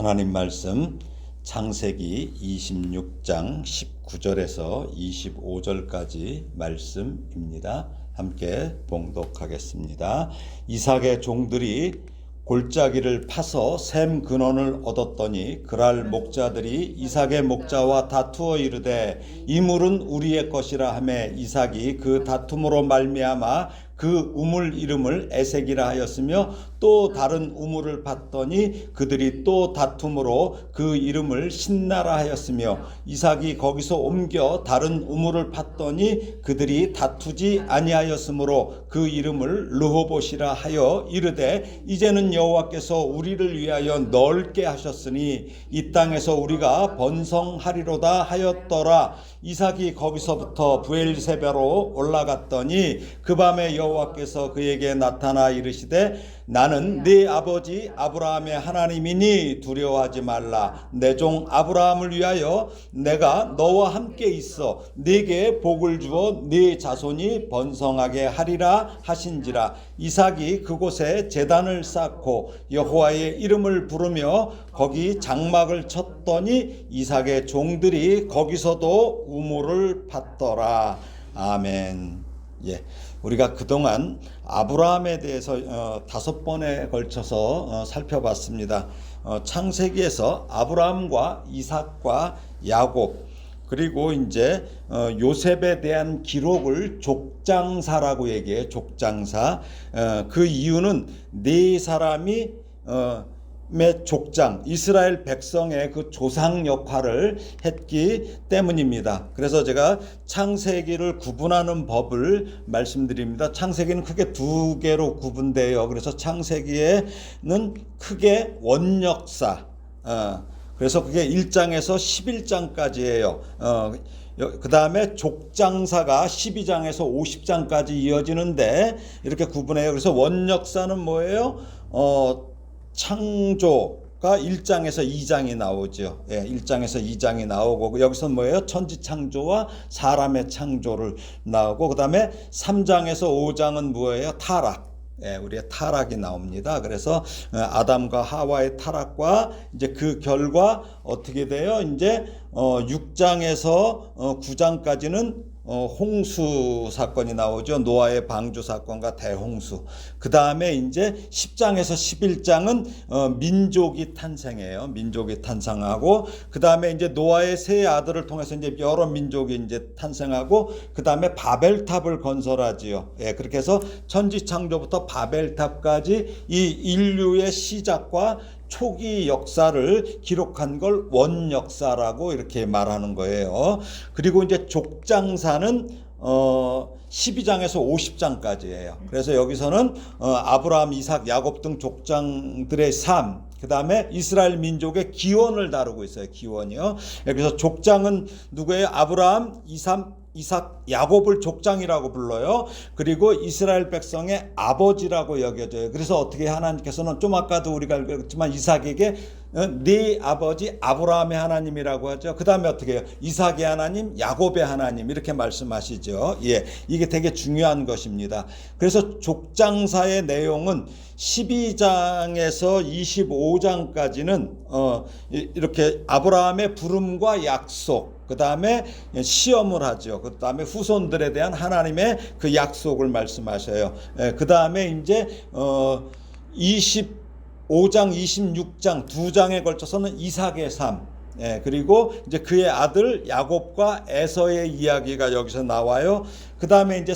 하나님 말씀 창세기 26장 19절에서 25절까지 말씀입니다. 함께 봉독하겠습니다. 이삭의 종들이 골짜기를 파서 샘 근원을 얻었더니 그랄 목자들이 이삭의 목자와 다투어 이르되 이 물은 우리의 것이라 하매 이삭이 그 다툼으로 말미암아 그 우물 이름을 에색이라 하였으며 또 다른 우물을 봤더니 그들이 또 다툼으로 그 이름을 신나라 하였으며 이삭이 거기서 옮겨 다른 우물을 봤더니 그들이 다투지 아니하였으므로 그 이름을 르호봇이라 하여 이르되 이제는 여호와께서 우리를 위하여 넓게 하셨으니 이 땅에서 우리가 번성하리로다 하였더라. 이삭이 거기서부터 브엘세바로 올라갔더니 그 밤에 여호와께서 그에게 나타나 이르시되 나는 네 아버지 아브라함의 하나님이니 두려워하지 말라. 내 종 아브라함을 위하여 내가 너와 함께 있어 네게 복을 주어 네 자손이 번성하게 하리라 하신지라. 이삭이 그곳에 제단을 쌓고 여호와의 이름을 부르며 거기 장막을 쳤더니 이삭의 종들이 거기서도 우물을 팠더라. 아멘. 우리가 그동안 아브라함에 대해서 5번에 걸쳐서 살펴봤습니다. 창세기에서 아브라함과 이삭과 야곱 그리고 이제 요셉에 대한 기록을 족장사라고 얘기해요. 족장사. 그 이유는 네 사람이 족장, 이스라엘 백성의 그 조상 역할을 했기 때문입니다. 그래서 제가 창세기를 구분하는 법을 말씀드립니다. 창세기는 크게 두 개로 구분돼요. 그래서 창세기에는 크게 원역사, 그래서 그게 1장에서 11장까지예요. 그 다음에 족장사가 12장에서 50장까지 이어지는데 이렇게 구분해요. 그래서 원역사는 뭐예요? 창조가 1장에서 2장이 나오죠. 1장에서 2장이 나오고 여기서 뭐예요? 천지 창조와 사람의 창조를 나오고 그 다음에 3장에서 5장은 뭐예요? 타락. 우리의 타락이 나옵니다. 그래서 아담과 하와의 타락과 이제 그 결과 어떻게 돼요? 이제 6장에서 9장까지는 홍수 사건이 나오죠. 노아의 방주 사건과 대홍수. 그 다음에 이제 10장에서 11장은 민족이 탄생해요. 민족이 탄생하고 그 다음에 이제 노아의 세 아들을 통해서 이제 여러 민족이 이제 탄생하고 그 다음에 바벨탑을 건설하지요. 그렇게 해서 천지 창조부터 바벨탑까지 이 인류의 시작과 초기 역사를 기록한 걸 원역사라고 이렇게 말하는 거예요. 그리고 이제 족장사는 12장에서 50장까지예요. 그래서 여기서는 아브라함, 이삭, 야곱 등 족장들의 삶, 그 다음에 이스라엘 민족의 기원을 다루고 있어요. 기원이요. 그래서 족장은 누구예요? 아브라함, 이삭, 야곱을 족장이라고 불러요. 그리고 이스라엘 백성의 아버지라고 여겨져요. 그래서 어떻게 하나님께서는 좀 아까도 우리가 읽었지만 이삭에게 네 아버지 아브라함의 하나님이라고 하죠. 그 다음에 어떻게 해요? 이삭의 하나님, 야곱의 하나님 이렇게 말씀하시죠. 이게 되게 중요한 것입니다. 그래서 족장사의 내용은 12장에서 25장까지는 이렇게 아브라함의 부름과 약속, 그 다음에 시험을 하죠. 그 다음에 후손들에 대한 하나님의 그 약속을 말씀하셔요. 그 다음에 이제 25장, 26장 두 장에 걸쳐서는 이삭의 삶, 그리고 이제 그의 아들 야곱과 에서의 이야기가 여기서 나와요. 그 다음에 이제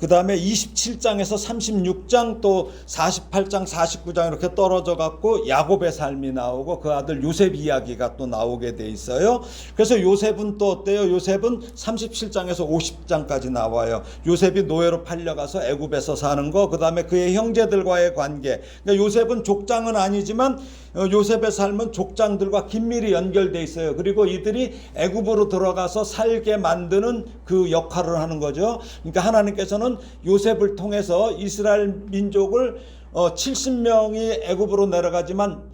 27장에서 36장 또 48장 49장 이렇게 떨어져 갖고 야곱의 삶이 나오고 그 아들 요셉 이야기가 또 나오게 돼 있어요. 그래서 요셉은 또 어때요? 요셉은 37장에서 50장까지 나와요. 요셉이 노예로 팔려가서 애굽에서 사는 거, 그 다음에 그의 형제들과의 관계. 그러니까 요셉은 족장은 아니지만 요셉의 삶은 족장들과 긴밀히 연결돼 있어요. 그리고 이들이 애굽으로 들어가서 살게 만드는 그 역할을 하는 거죠. 그러니까 하나님께서는 요셉을 통해서 이스라엘 민족을 70명이 애굽으로 내려가지만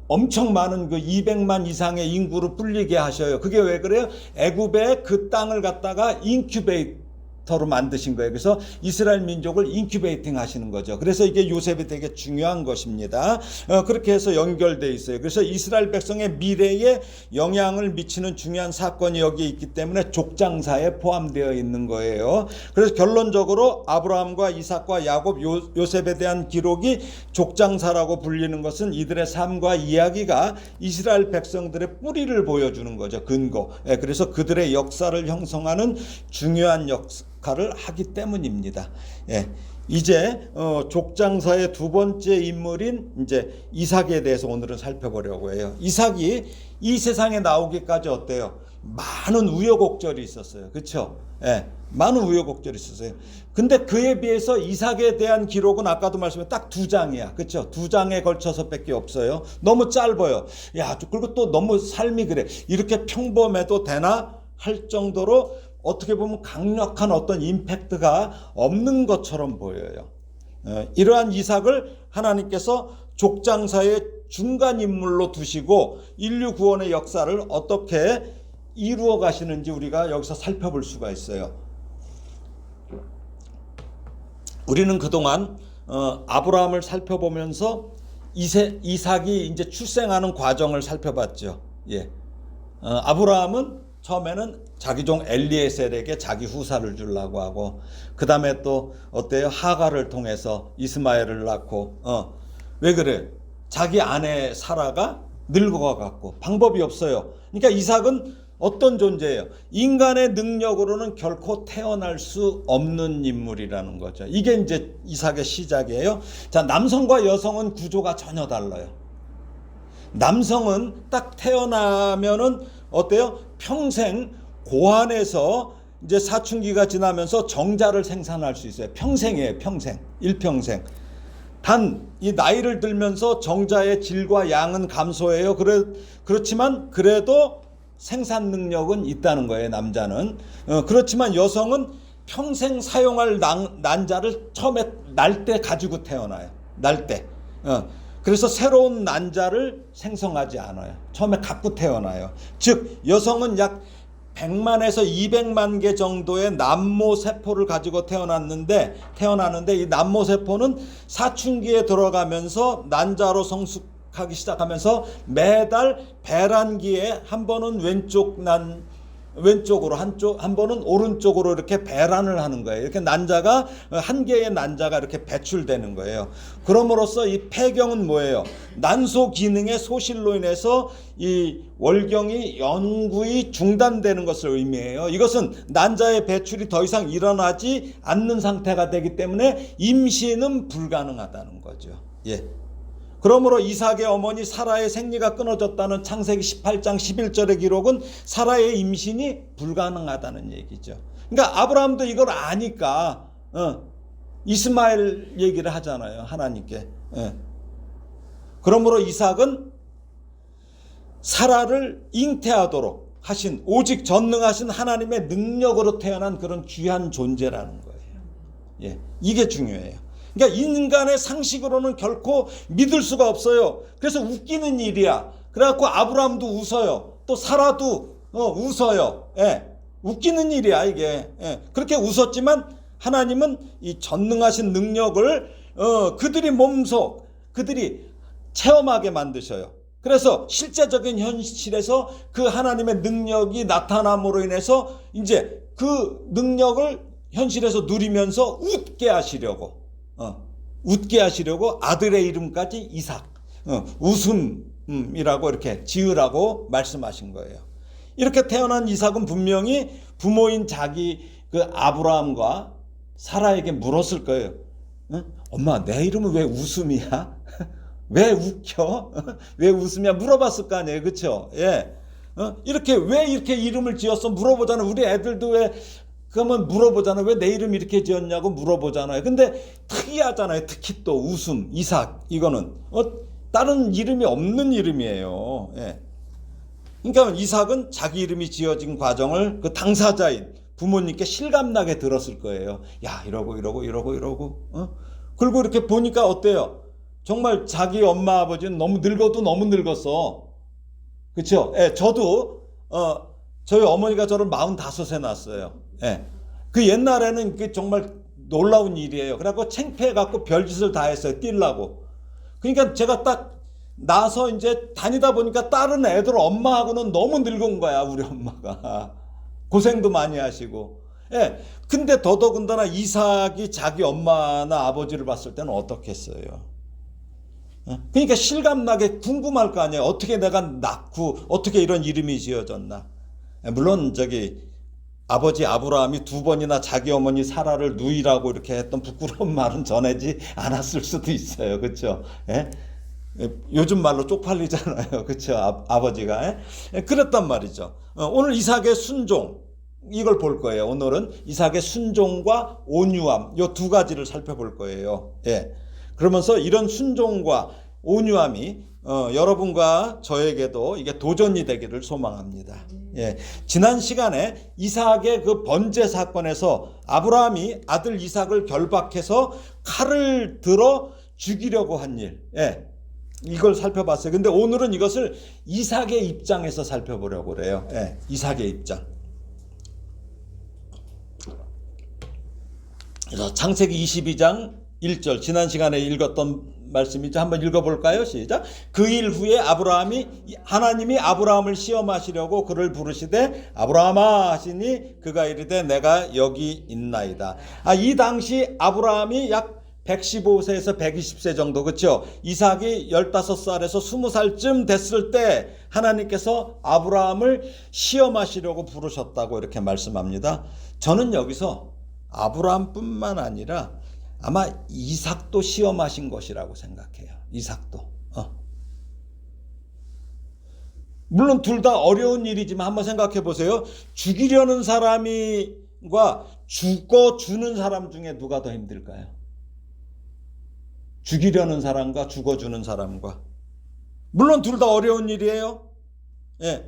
엄청 많은 그 200만 이상의 인구로 불리게 하셔요. 그게 왜 그래요? 애굽의 그 땅을 갖다가 인큐베이트 인큐베이터로 만드신 거예요. 그래서 이스라엘 민족을 인큐베이팅 하시는 거죠. 그래서 이게 요셉이 되게 중요한 것입니다. 그렇게 해서 연결되어 있어요. 그래서 이스라엘 백성의 미래에 영향을 미치는 중요한 사건이 여기 있기 때문에 족장사에 포함되어 있는 거예요. 그래서 결론적으로 아브라함과 이삭과 야곱, 요셉에 대한 기록이 족장사라고 불리는 것은 이들의 삶과 이야기가 이스라엘 백성들의 뿌리를 보여주는 거죠. 근거. 그래서 그들의 역사를 형성하는 중요한 역할을 하기 때문입니다. 이제 족장사의 두 번째 인물인 이제 이삭에 대해서 오늘은 살펴보려고 해요. 이삭이 이 세상에 나오기까지 어때요? 많은 우여곡절이 있었어요. 그렇죠? 많은 우여곡절이 있었어요. 근데 그에 비해서 이삭에 대한 기록은 아까도 말씀드린 딱 2장이야. 그렇죠? 2장에 걸쳐서밖에 없어요. 너무 짧아요. 야, 그리고 또 너무 삶이 그래. 이렇게 평범해도 되나 할 정도로 어떻게 보면 강력한 어떤 임팩트가 없는 것처럼 보여요. 이러한 이삭을 하나님께서 족장사의 중간 인물로 두시고 인류 구원의 역사를 어떻게 이루어 가시는지 우리가 여기서 살펴볼 수가 있어요. 우리는 그동안 아브라함을 살펴보면서 이삭이 이제 출생하는 과정을 살펴봤죠. 아브라함은 처음에는 자기 종 엘리에셀에게 자기 후사를 주려고 하고, 그 다음에 또 어때요? 하갈을 통해서 이스마엘을 낳고, 왜 그래? 자기 아내 사라가 늙어가갖고 방법이 없어요. 그러니까 이삭은 어떤 존재예요? 인간의 능력으로는 결코 태어날 수 없는 인물이라는 거죠. 이게 이제 이삭의 시작이에요. 자, 남성과 여성은 구조가 전혀 달라요. 남성은 딱 태어나면은 어때요? 평생 고환에서 이제 사춘기가 지나면서 정자를 생산할 수 있어요. 평생이에요. 평생. 일평생. 단 이 나이를 들면서 정자의 질과 양은 감소해요. 그렇지만 그래도 생산 능력은 있다는 거예요. 남자는. 그렇지만 여성은 평생 사용할 난자를 처음에 날 때 가지고 태어나요. 날 때. 그래서 새로운 난자를 생성하지 않아요. 처음에 갖고 태어나요. 즉 여성은 약 100만에서 200만 개 정도의 남모세포를 가지고 태어나는데 이 남모세포는 사춘기에 들어가면서 난자로 성숙하기 시작하면서 매달 배란기에 한 번은 왼쪽으로 한 번은 오른쪽으로 이렇게 배란을 하는 거예요. 이렇게 난자가 한 개의 난자가 이렇게 배출되는 거예요. 그럼으로써 이 폐경은 뭐예요? 난소 기능의 소실로 인해서 이 월경이 영구히 중단되는 것을 의미해요. 이것은 난자의 배출이 더 이상 일어나지 않는 상태가 되기 때문에 임신은 불가능하다는 거죠. 그러므로 이삭의 어머니 사라의 생리가 끊어졌다는 창세기 18장 11절의 기록은 사라의 임신이 불가능하다는 얘기죠. 그러니까 아브라함도 이걸 아니까 이스마엘 얘기를 하잖아요. 하나님께. 그러므로 이삭은 사라를 잉태하도록 하신 오직 전능하신 하나님의 능력으로 태어난 그런 귀한 존재라는 거예요. 이게 중요해요. 그러니까 인간의 상식으로는 결코 믿을 수가 없어요. 그래서 웃기는 일이야. 그래갖고 아브라함도 웃어요. 또 사라도 웃어요. 웃기는 일이야 이게. 그렇게 웃었지만 하나님은 이 전능하신 능력을 그들이 체험하게 만드셔요. 그래서 실제적인 현실에서 그 하나님의 능력이 나타남으로 인해서 이제 그 능력을 현실에서 누리면서 웃게 하시려고 아들의 이름까지 이삭, 웃음이라고 이렇게 지으라고 말씀하신 거예요. 이렇게 태어난 이삭은 분명히 부모인 자기 그 아브라함과 사라에게 물었을 거예요. 엄마, 내 이름은 왜 웃음이야? 왜 웃겨? 왜 웃음이야? 물어봤을 거 아니에요. 그렇죠? 이렇게 왜 이렇게 이름을 지었어? 물어보잖아요. 우리 애들도 왜 그러면 물어보잖아요. 왜 내 이름 이렇게 지었냐고 물어보잖아요. 근데 특이하잖아요. 특히 또 웃음, 이삭, 이거는 다른 이름이 없는 이름이에요. 그러니까 이삭은 자기 이름이 지어진 과정을 그 당사자인 부모님께 실감나게 들었을 거예요. 야, 이러고. 그리고 이렇게 보니까 어때요? 정말 자기 엄마 아버지는 너무 늙었어. 그렇죠? 저도 저희 어머니가 저를 45에 낳았어요. 그 옛날에는 그 정말 놀라운 일이에요. 그래갖고 창피해갖고 별짓을 다 했어요. 뛰려고. 그러니까 제가 딱 나서 이제 다니다 보니까 다른 애들 엄마하고는 너무 늙은 거야. 우리 엄마가. 고생도 많이 하시고. 예. 근데 더더군다나 이삭이 자기 엄마나 아버지를 봤을 때는 어떻겠어요? 그러니까 실감나게 궁금할 거 아니에요. 어떻게 내가 낳고 어떻게 이런 이름이 지어졌나. 물론 아버지 아브라함이 2번이나 자기 어머니 사라를 누이라고 이렇게 했던 부끄러운 말은 전하지 않았을 수도 있어요. 그렇죠? 예? 요즘 말로 쪽팔리잖아요. 그렇죠? 아버지가. 예? 그랬단 말이죠. 오늘 이삭의 순종 이걸 볼 거예요. 오늘은 이삭의 순종과 온유함 이 두 가지를 살펴볼 거예요. 예. 그러면서 이런 순종과 온유함이 여러분과 저에게도 이게 도전이 되기를 소망합니다. 예. 지난 시간에 이삭의 그 번제 사건에서 아브라함이 아들 이삭을 결박해서 칼을 들어 죽이려고 한 일. 예. 이걸 살펴봤어요. 근데 오늘은 이것을 이삭의 입장에서 살펴보려고 그래요. 예. 이삭의 입장. 그래서 창세기 22장 1절 지난 시간에 읽었던 말씀이죠. 한번 읽어볼까요? 시작. 그 일 후에 하나님이 아브라함을 시험하시려고 그를 부르시되 아브라함아 하시니 그가 이르되 내가 여기 있나이다. 이 당시 아브라함이 약 115세에서 120세 정도, 그렇죠? 이삭이 15살에서 20살쯤 됐을 때 하나님께서 아브라함을 시험하시려고 부르셨다고 이렇게 말씀합니다. 저는 여기서 아브라함뿐만 아니라 아마 이삭도 시험하신 것이라고 생각해요. 이삭도. 물론 둘 다 어려운 일이지만 한번 생각해 보세요. 죽이려는 사람과 죽어주는 사람 중에 누가 더 힘들까요? 죽이려는 사람과 죽어주는 사람과. 물론 둘 다 어려운 일이에요. 예.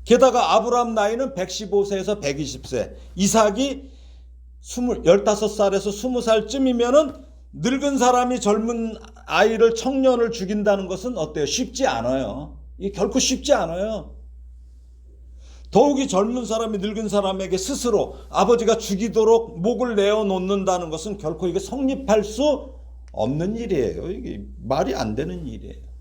게다가 아브라함 나이는 115세에서 120세. 이삭이 15살에서 20살쯤이면은 늙은 사람이 젊은 아이를 청년을 죽인다는 것은 어때요? 쉽지 않아요. 이게 결코 쉽지 않아요. 더욱이 젊은 사람이 늙은 사람에게 스스로 아버지가 죽이도록 목을 내어 놓는다는 것은 결코 이게 성립할 수 없는 일이에요. 이게 말이 안 되는 일이에요.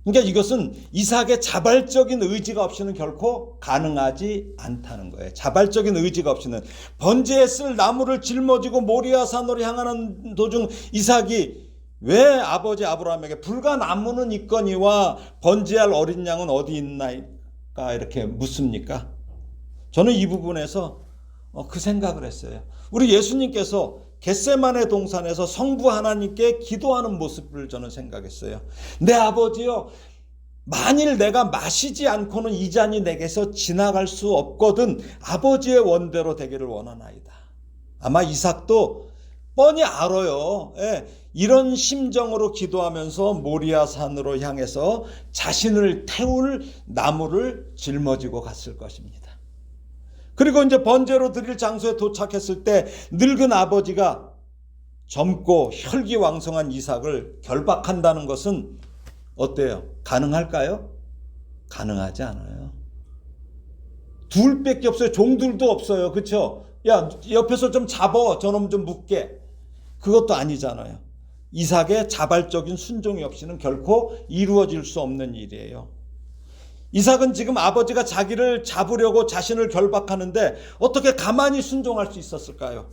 그러니까 이것은 이삭의 자발적인 의지가 없이는 결코 가능하지 않다는 거예요. 자발적인 의지가 없이는. 번제에 쓸 나무를 짊어지고 모리아 산으로 향하는 도중 이삭이 왜 아버지 아브라함에게 불과 나무는 있거니와 번제할 어린 양은 어디 있나이까 이렇게 묻습니까? 저는 이 부분에서 그 생각을 했어요. 우리 예수님께서 겟세마네 동산에서 성부 하나님께 기도하는 모습을 저는 생각했어요. 내 아버지여, 만일 내가 마시지 않고는 이 잔이 내게서 지나갈 수 없거든 아버지의 원대로 되기를 원하나이다. 아마 이삭도 뻔히 알아요. 예, 이런 심정으로 기도하면서 모리아 산으로 향해서 자신을 태울 나무를 짊어지고 갔을 것입니다. 그리고 이제 번제로 드릴 장소에 도착했을 때 늙은 아버지가 젊고 혈기왕성한 이삭을 결박한다는 것은 어때요? 가능할까요? 가능하지 않아요. 둘밖에 없어요. 종들도 없어요. 그렇죠? 야, 옆에서 좀 잡아. 저놈 좀 묶게. 그것도 아니잖아요. 이삭의 자발적인 순종이 없이는 결코 이루어질 수 없는 일이에요. 이삭은 지금 아버지가 자기를 잡으려고 자신을 결박하는데 어떻게 가만히 순종할 수 있었을까요?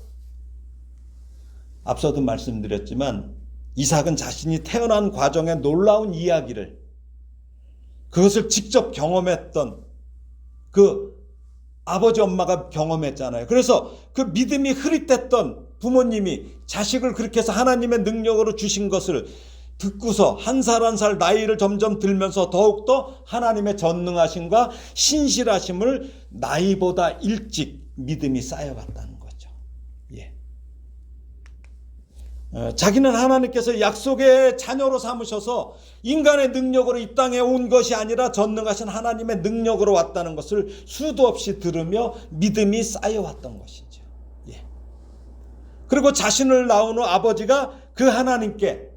앞서도 말씀드렸지만 이삭은 자신이 태어난 과정의 놀라운 이야기를, 그것을 직접 경험했던 그 아버지 엄마가 경험했잖아요. 그래서 그 믿음이 흐릿했던 부모님이 자식을 그렇게 해서 하나님의 능력으로 주신 것을 듣고서 한 살 한 살 나이를 점점 들면서 더욱더 하나님의 전능하심과 신실하심을 나이보다 일찍 믿음이 쌓여갔다는 거죠. 예. 자기는 하나님께서 약속의 자녀로 삼으셔서 인간의 능력으로 이 땅에 온 것이 아니라 전능하신 하나님의 능력으로 왔다는 것을 수도 없이 들으며 믿음이 쌓여왔던 것이죠. 예. 그리고 자신을 낳은 후 아버지가 그 하나님께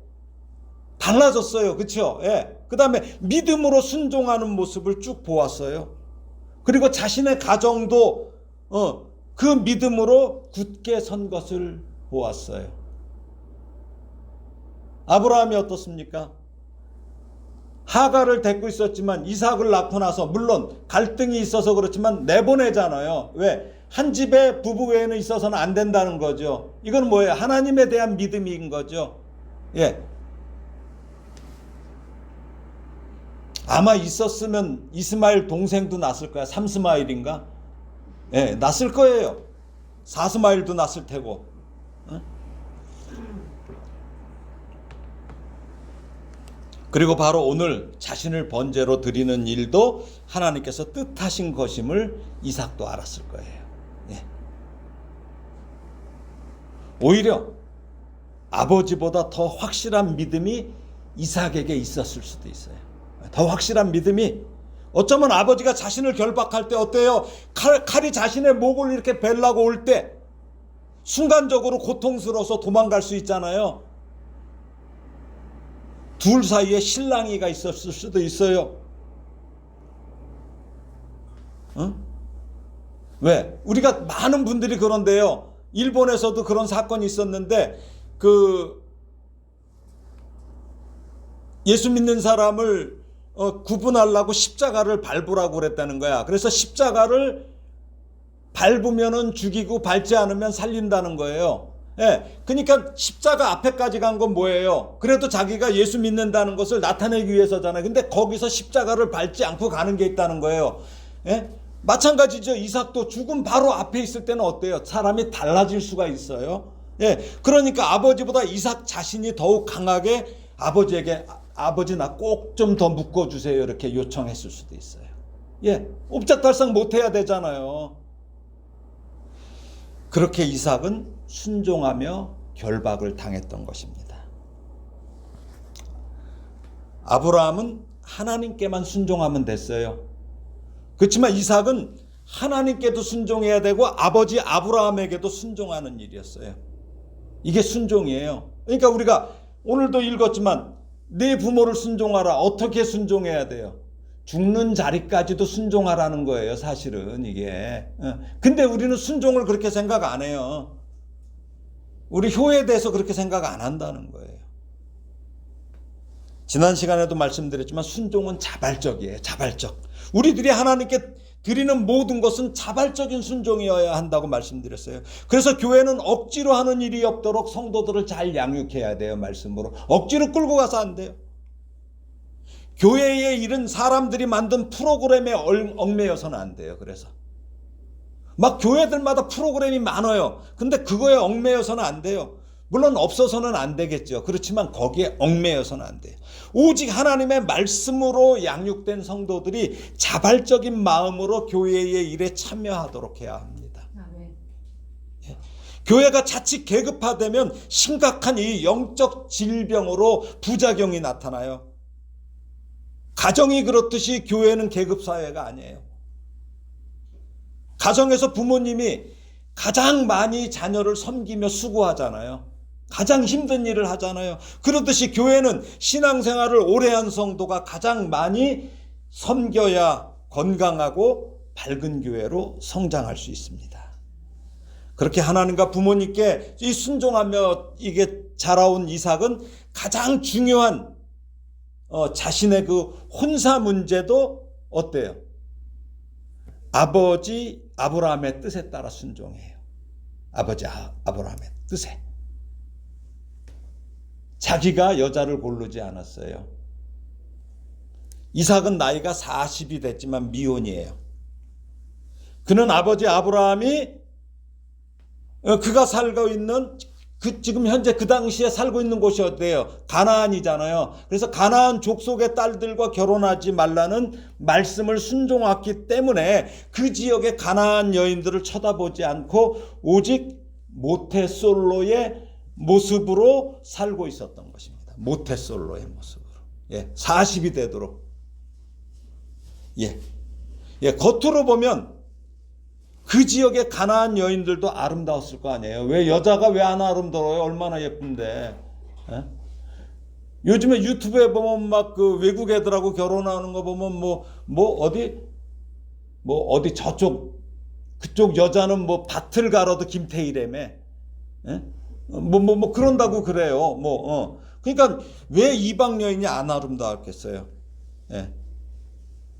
달라졌어요. 그렇죠? 예. 그다음에 믿음으로 순종하는 모습을 쭉 보았어요. 그리고 자신의 가정도 그 믿음으로 굳게 선 것을 보았어요. 아브라함이 어떻습니까? 하갈을 데리고 있었지만 이삭을 낳고 나서 물론 갈등이 있어서 그렇지만 내보내잖아요. 왜? 한 집에 부부 외에는 있어서는 안 된다는 거죠. 이건 뭐예요? 하나님에 대한 믿음인 거죠. 예. 아마 있었으면 이스마엘 동생도 낳았을 거야. 삼스마일인가? 예, 낳았을 거예요. 사스마일도 낳았을 테고. 그리고 바로 오늘 자신을 번제로 드리는 일도 하나님께서 뜻하신 것임을 이삭도 알았을 거예요. 예. 오히려 아버지보다 더 확실한 믿음이 이삭에게 있었을 수도 있어요. 더 확실한 믿음이, 어쩌면 아버지가 자신을 결박할 때 어때요? 칼이 자신의 목을 이렇게 베려고 올 때 순간적으로 고통스러워서 도망갈 수 있잖아요. 둘 사이에 실랑이가 있었을 수도 있어요. 왜? 우리가 많은 분들이 그런데요. 일본에서도 그런 사건이 있었는데 예수 믿는 사람을 구분하려고 십자가를 밟으라고 그랬다는 거야. 그래서 십자가를 밟으면은 죽이고 밟지 않으면 살린다는 거예요. 예, 그러니까 십자가 앞에까지 간 건 뭐예요? 그래도 자기가 예수 믿는다는 것을 나타내기 위해서잖아요. 근데 거기서 십자가를 밟지 않고 가는 게 있다는 거예요. 예? 마찬가지죠. 이삭도 죽음 바로 앞에 있을 때는 어때요? 사람이 달라질 수가 있어요. 예, 그러니까 아버지보다 이삭 자신이 더욱 강하게 아버지에게 아버지 나 꼭 좀 더 묶어주세요 이렇게 요청했을 수도 있어요. 예, 옵작달싹 못해야 되잖아요. 그렇게 이삭은 순종하며 결박을 당했던 것입니다. 아브라함은 하나님께만 순종하면 됐어요. 그렇지만 이삭은 하나님께도 순종해야 되고 아버지 아브라함에게도 순종하는 일이었어요. 이게 순종이에요. 그러니까 우리가 오늘도 읽었지만 내 부모를 순종하라. 어떻게 순종해야 돼요? 죽는 자리까지도 순종하라는 거예요. 사실은 이게. 근데 우리는 순종을 그렇게 생각 안 해요. 우리 효에 대해서 그렇게 생각 안 한다는 거예요. 지난 시간에도 말씀드렸지만 순종은 자발적이에요. 자발적. 우리들이 하나님께 드리는 모든 것은 자발적인 순종이어야 한다고 말씀드렸어요. 그래서 교회는 억지로 하는 일이 없도록 성도들을 잘 양육해야 돼요. 말씀으로. 억지로 끌고 가서 안 돼요. 교회의 일은 사람들이 만든 프로그램에 얽매여서는 안 돼요. 그래서 막 교회들마다 프로그램이 많아요. 근데 그거에 얽매여서는 안 돼요. 물론 없어서는 안 되겠죠. 그렇지만 거기에 얽매여서는 안 돼요. 오직 하나님의 말씀으로 양육된 성도들이 자발적인 마음으로 교회의 일에 참여하도록 해야 합니다. 예. 교회가 자칫 계급화되면 심각한 이 영적 질병으로 부작용이 나타나요. 가정이 그렇듯이 교회는 계급사회가 아니에요. 가정에서 부모님이 가장 많이 자녀를 섬기며 수고하잖아요. 가장 힘든 일을 하잖아요. 그렇듯이 교회는 신앙생활을 오래 한 성도가 가장 많이 섬겨야 건강하고 밝은 교회로 성장할 수 있습니다. 그렇게 하나님과 부모님께 이 순종하며 이게 자라온 이삭은 가장 중요한 자신의 그 혼사 문제도 어때요? 아버지 아브라함의 뜻에 따라 순종해요. 아버지 아브라함의 뜻에. 자기가 여자를 고르지 않았어요. 이삭은 나이가 40이 됐지만 미혼이에요. 그는 아버지 아브라함이 그가 살고 있는 지금 현재 그 당시에 살고 있는 곳이 어때요? 가나안이잖아요. 그래서 가나안 족속의 딸들과 결혼하지 말라는 말씀을 순종했기 때문에 그 지역의 가나안 여인들을 쳐다보지 않고 오직 모태솔로의 모습으로 살고 있었던 것입니다. 모태솔로의 모습으로. 예, 40이 되도록. 예, 겉으로 보면 그 지역의 가나안 여인들도 아름다웠을 거 아니에요. 왜 여자가 왜 안 아름다워요? 얼마나 예쁜데. 에? 요즘에 유튜브에 보면 막 그 외국 애들하고 결혼하는 거 보면 뭐 어디 저쪽 그쪽 여자는 뭐 밭을 갈아도 김태희라며. 예? 그런다고 그래요. 그러니까 왜 이방 여인이 안 아름다웠겠어요. 예.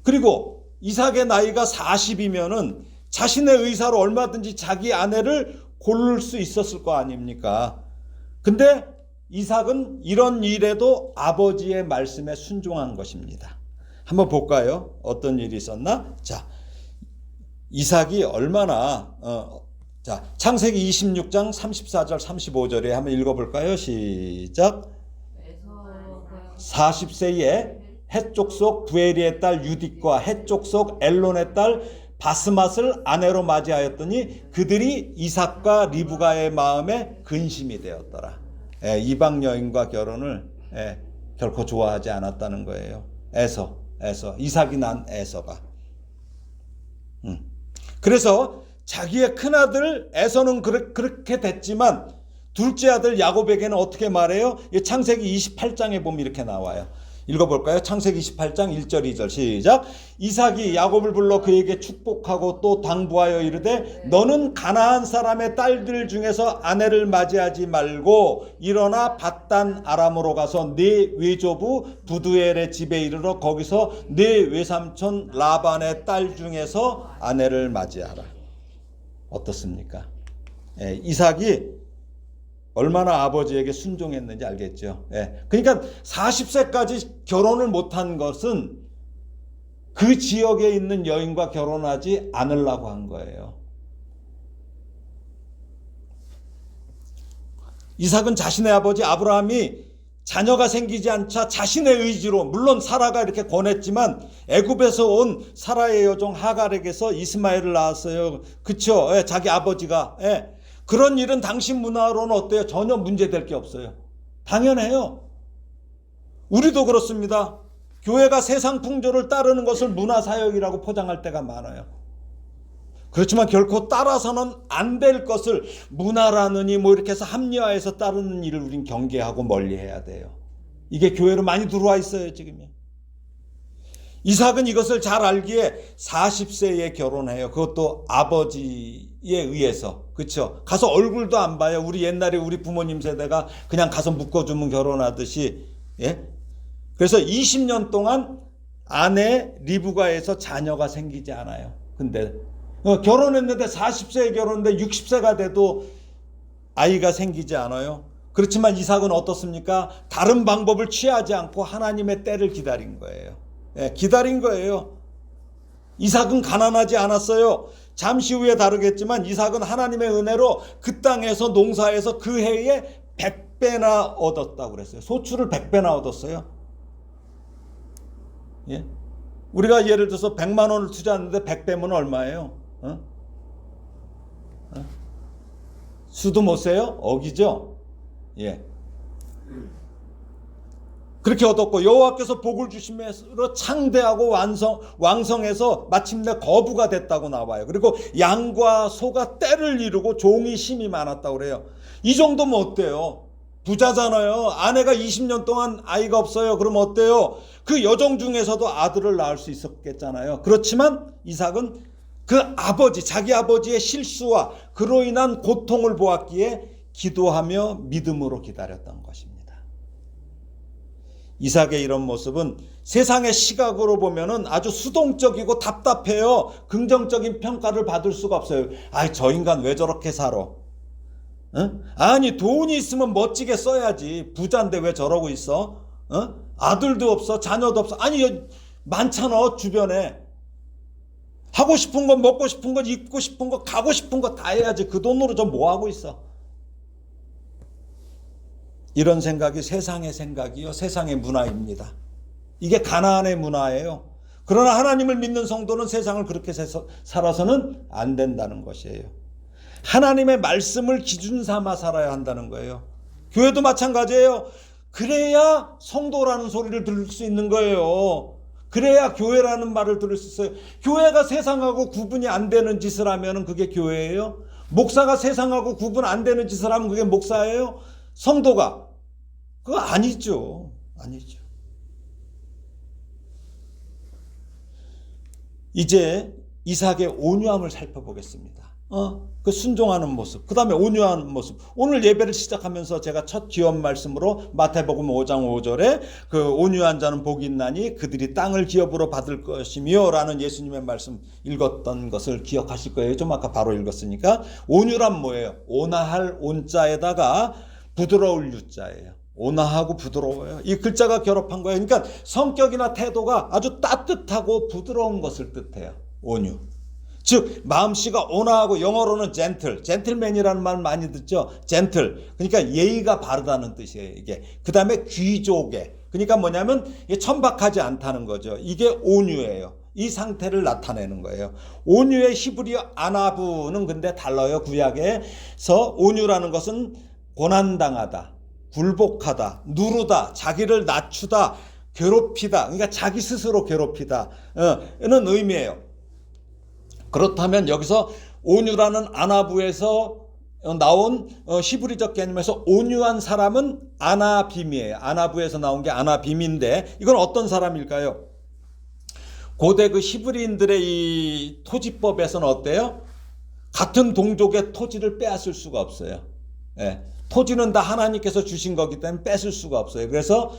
그리고 이삭의 나이가 40이면은 자신의 의사로 얼마든지 자기 아내를 고를 수 있었을 거 아닙니까? 근데 이삭은 이런 일에도 아버지의 말씀에 순종한 것입니다. 한번 볼까요? 어떤 일이 있었나? 자, 이삭이 얼마나 자, 창세기 26장 34절 35절에 한번 읽어볼까요? 시작. 40세에 헷족속 부에리의 딸 유딕과 헷족속 엘론의 딸 바스맛을 아내로 맞이하였더니 그들이 이삭과 리브가의 마음에 근심이 되었더라. 이방 여인과 결혼을 결코 좋아하지 않았다는 거예요. 에서 이삭이 난 에서가. 그래서 자기의 큰아들 에서는 그렇게 됐지만 둘째 아들 야곱에게는 어떻게 말해요? 창세기 28장에 보면 이렇게 나와요. 읽어볼까요? 창세기 28장 1절 2절 시작. 이삭이 야곱을 불러 그에게 축복하고 또 당부하여 이르되 너는 가나안 사람의 딸들 중에서 아내를 맞이하지 말고 일어나 밧단 아람으로 가서 네 외조부 부두엘의 집에 이르러 거기서 네 외삼촌 라반의 딸 중에서 아내를 맞이하라. 어떻습니까? 이삭이 얼마나 아버지에게 순종했는지 알겠죠. 그러니까 40세까지 결혼을 못한 것은 그 지역에 있는 여인과 결혼하지 않으려고 한 거예요. 이삭은 자신의 아버지 아브라함이 자녀가 생기지 않자 자신의 의지로, 물론 사라가 이렇게 권했지만 애굽에서 온 사라의 여종 하갈에게서 이스마엘을 낳았어요. 그쵸? 자기 아버지가. 그런 일은 당신 문화로는 어때요? 전혀 문제될 게 없어요. 당연해요. 우리도 그렇습니다. 교회가 세상 풍조를 따르는 것을 문화사역이라고 포장할 때가 많아요. 그렇지만 결코 따라서는 안 될 것을 문화라느니 이렇게 해서 합리화해서 따르는 일을 우린 경계하고 멀리해야 돼요. 이게 교회로 많이 들어와 있어요, 지금요. 이삭은 이것을 잘 알기에 40세에 결혼해요. 그것도 아버지에 의해서. 그렇죠? 가서 얼굴도 안 봐요. 우리 옛날에 우리 부모님 세대가 그냥 가서 묶어주면 결혼하듯이. 그래서 20년 동안 아내 리브가에서 자녀가 생기지 않아요. 근데 결혼했는데 40세에 결혼했는데 60세가 돼도 아이가 생기지 않아요. 그렇지만 이삭은 어떻습니까? 다른 방법을 취하지 않고 하나님의 때를 기다린 거예요. 기다린 거예요. 이삭은 가난하지 않았어요. 잠시 후에 다루겠지만 이삭은 하나님의 은혜로 그 땅에서 농사해서 그 해에 100배나 얻었다고 그랬어요. 소출을 100배나 얻었어요. 우리가 예를 들어서 100만 원을 투자했는데 100배면 얼마예요? 수도 못 세요? 억이죠? 그렇게 얻었고 여호와께서 복을 주심으로 창대하고 왕성해서 마침내 거부가 됐다고 나와요. 그리고 양과 소가 떼를 이루고 종이 심이 많았다고 그래요. 이 정도면 어때요? 부자잖아요. 아내가 20년 동안 아이가 없어요. 그럼 어때요? 그 여종 중에서도 아들을 낳을 수 있었겠잖아요. 그렇지만 이삭은 그 아버지, 자기 아버지의 실수와 그로 인한 고통을 보았기에 기도하며 믿음으로 기다렸던 것입니다. 이삭의 이런 모습은 세상의 시각으로 보면은 아주 수동적이고 답답해요. 긍정적인 평가를 받을 수가 없어요. 저 인간 왜 저렇게 살아? 아니 돈이 있으면 멋지게 써야지. 부자인데 왜 저러고 있어? 아들도 없어, 자녀도 없어. 아니 많잖아 주변에. 하고 싶은 거, 먹고 싶은 거, 입고 싶은 거, 가고 싶은 거 다 해야지. 그 돈으로 저 뭐 하고 있어? 이런 생각이 세상의 생각이요, 세상의 문화입니다. 이게 가나안의 문화예요. 그러나 하나님을 믿는 성도는 세상을 그렇게 살아서는 안 된다는 것이에요. 하나님의 말씀을 기준 삼아 살아야 한다는 거예요. 교회도 마찬가지예요. 그래야 성도라는 소리를 들을 수 있는 거예요. 그래야 교회라는 말을 들을 수 있어요. 교회가 세상하고 구분이 안 되는 짓을 하면 그게 교회예요? 목사가 세상하고 구분 안 되는 짓을 하면 그게 목사예요? 성도가? 그거 아니죠. 이제 이삭의 온유함을 살펴보겠습니다. 그 순종하는 모습, 그 다음에 온유한 모습. 오늘 예배를 시작하면서 제가 첫 기원 말씀으로 마태복음 5장 5절에 그 온유한 자는 복이 있나니 그들이 땅을 기업으로 받을 것이며 라는 예수님의 말씀 읽었던 것을 기억하실 거예요. 좀 아까 바로 읽었으니까. 온유란 뭐예요? 온화할 온자에다가 부드러울 유자예요. 온화하고 부드러워요. 이 글자가 결합한 거예요. 그러니까 성격이나 태도가 아주 따뜻하고 부드러운 것을 뜻해요. 온유. 즉 마음씨가 온화하고, 영어로는 젠틀맨이라는 말 많이 듣죠. 젠틀, 그러니까 예의가 바르다는 뜻이에요. 이게 그 다음에 귀족에, 그러니까 뭐냐면 천박하지 않다는 거죠. 이게 온유예요. 이 상태를 나타내는 거예요. 온유의 히브리어 아나부는 근데 달라요. 구약에서 온유라는 것은 고난당하다, 굴복하다, 누르다, 자기를 낮추다, 괴롭히다, 그러니까 자기 스스로 괴롭히다 는 의미예요. 그렇다면 여기서 온유라는 아나부에서 나온 히브리적 개념에서 온유한 사람은 아나빔이에요. 아나부에서 나온 게 아나빔인데, 이건 어떤 사람일까요? 고대 그 히브리인들의 이 토지법에서는 어때요? 같은 동족의 토지를 빼앗을 수가 없어요. 예. 토지는 다 하나님께서 주신 거기 때문에 뺏을 수가 없어요. 그래서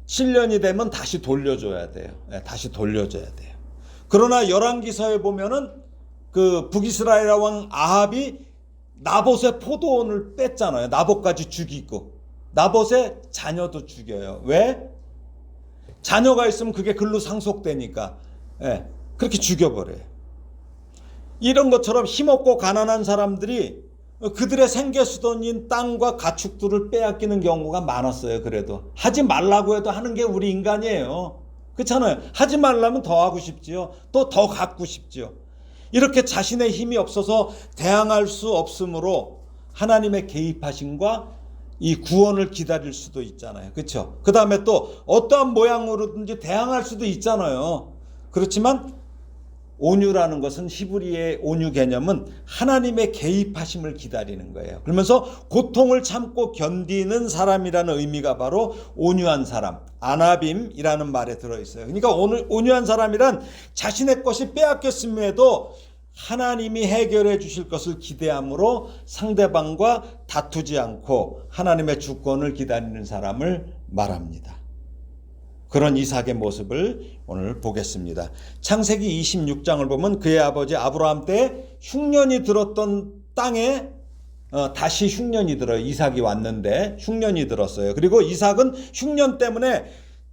7년이 되면 다시 돌려줘야 돼요. 예, 다시 돌려줘야 돼요. 그러나 열왕기서에 보면은 그 북이스라엘 왕 아합이 나봇의 포도원을 뺐잖아요. 나봇까지 죽이고, 나봇의 자녀도 죽여요. 왜? 자녀가 있으면 그게 글로 상속되니까. 예, 그렇게 죽여버려요. 이런 것처럼 힘없고 가난한 사람들이 그들의 생계수단인 땅과 가축들을 빼앗기는 경우가 많았어요. 그래도 하지 말라고 해도 하는 게 우리 인간이에요. 그렇잖아요. 하지 말라면 더 하고 싶지요. 또 더 갖고 싶지요. 이렇게 자신의 힘이 없어서 대항할 수 없으므로 하나님의 개입하심과 이 구원을 기다릴 수도 있잖아요. 그렇죠? 그 다음에 또 어떠한 모양으로든지 대항할 수도 있잖아요. 그렇지만 온유라는 것은, 히브리의 온유 개념은 하나님의 개입하심을 기다리는 거예요. 그러면서 고통을 참고 견디는 사람이라는 의미가 바로 온유한 사람, 아나빔이라는 말에 들어있어요. 그러니까 온유한 사람이란 자신의 것이 빼앗겼음에도 하나님이 해결해 주실 것을 기대함으로 상대방과 다투지 않고 하나님의 주권을 기다리는 사람을 말합니다. 그런 이삭의 모습을 오늘 보겠습니다. 창세기 26장을 보면 그의 아버지 아브라함 때 흉년이 들었던 땅에 다시 흉년이 들어요. 이삭이 왔는데 흉년이 들었어요. 그리고 이삭은 흉년 때문에